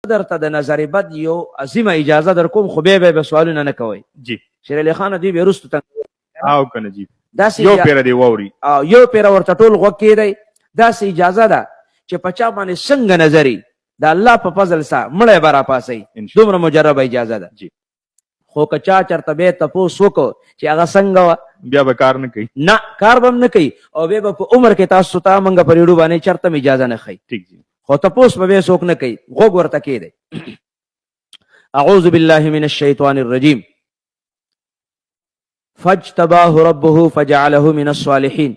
درته د نظر بد یو عظیمه اجازه در کوم، خو به سوالونه نه کوئ. جی شیر علي خان دوی به وروستو او کنه جی داسې یو پیره دی واوري او یو پیره ورته ټول غوږ کېدی. داسې اجازه ده چې په چا باندې څنګه نظري د الله په فضل سره مړی به راپاسئ. دومره مجربه اجازه ده. جی خو که چا چېرته بیا تپوس وکړو چې هغه څنګه وه، بیا به کار نه کوي. نه کار به هم نه کوي، او بیا به په عمر کې تاسو ته موږ په ریډیو باندې چېرته هم اجازه نه ښیي. ٹھیک جی خو تپوس به بیا څوک نه کوي، غوږ ورته کېدی. اعوذ بالله من الشیطان الرجیم. فاجتباه ربه فجعله من الصالحين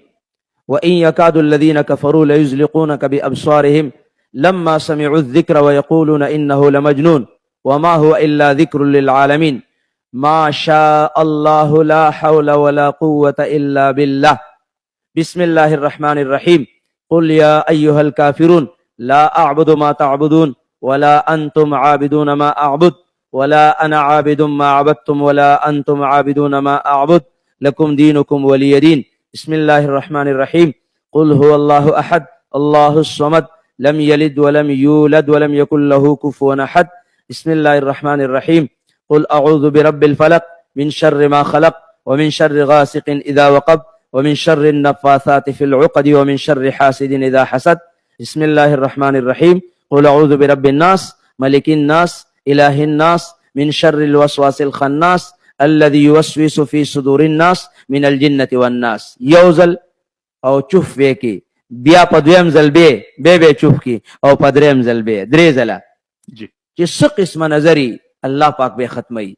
وإن يكاد الذين كفروا ليزلقونك بأبصارهم لما سمعوا الذكر ويقولون إنه لمجنون وما هو إلا ذكر للعالمين ما شاء الله لا حول ولا قوة إلا بالله. بسم الله الرحمن الرحيم. قل يا أيها الكافرون لا أعبد ما تعبدون ولا أنتم عابدون ما أعبد ولا أنا عابد ما عبدتم ولا أنتم عابدون ما أعبد لكم دينكم ولي دين. بسم الله الرحمن الرحيم. قل هو الله أحد الله الصمد لم يلد ولم يولد ولم يكن له كفوا أحد. بسم الله الرحمن الرحيم. قل أعوذ برب الفلق من شر ما خلق ومن شر غاسق إذا وقب ومن شر النفاثات في العقد ومن شر حاسد إذا حسد. بسم الله الرحمن الرحيم. قل أعوذ برب الناس ملك الناس إله الناس من شر الوسواس الخناس الذي يوسوس في صدور الناس من الجنة والناس. يوزل او چوف وکی بیا په دویم ځل به چوف کی او په دریم ځل به درې ځله جی چې څه قسمه نظري الله پاک به ختمي.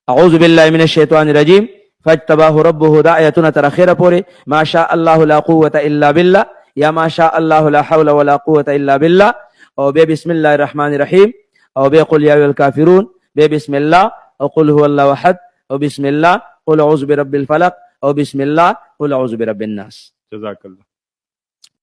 اعوذ بالله من الشیطان الرجیم. فاجتباه ربه دا آیتونه تر اخره پورې ما شاء الله لا قوة الا بالله یا ما شاء الله لا حول ولا قوة الا بالله او به بسم الله الرحمن الرحیم او به قل یا ایها الکافرون به بسم الله او قل هو الله احد او بسم الله قل اعوذ برب الفلق او بسم الله قل اعوذ برب الناس. جزاک الله.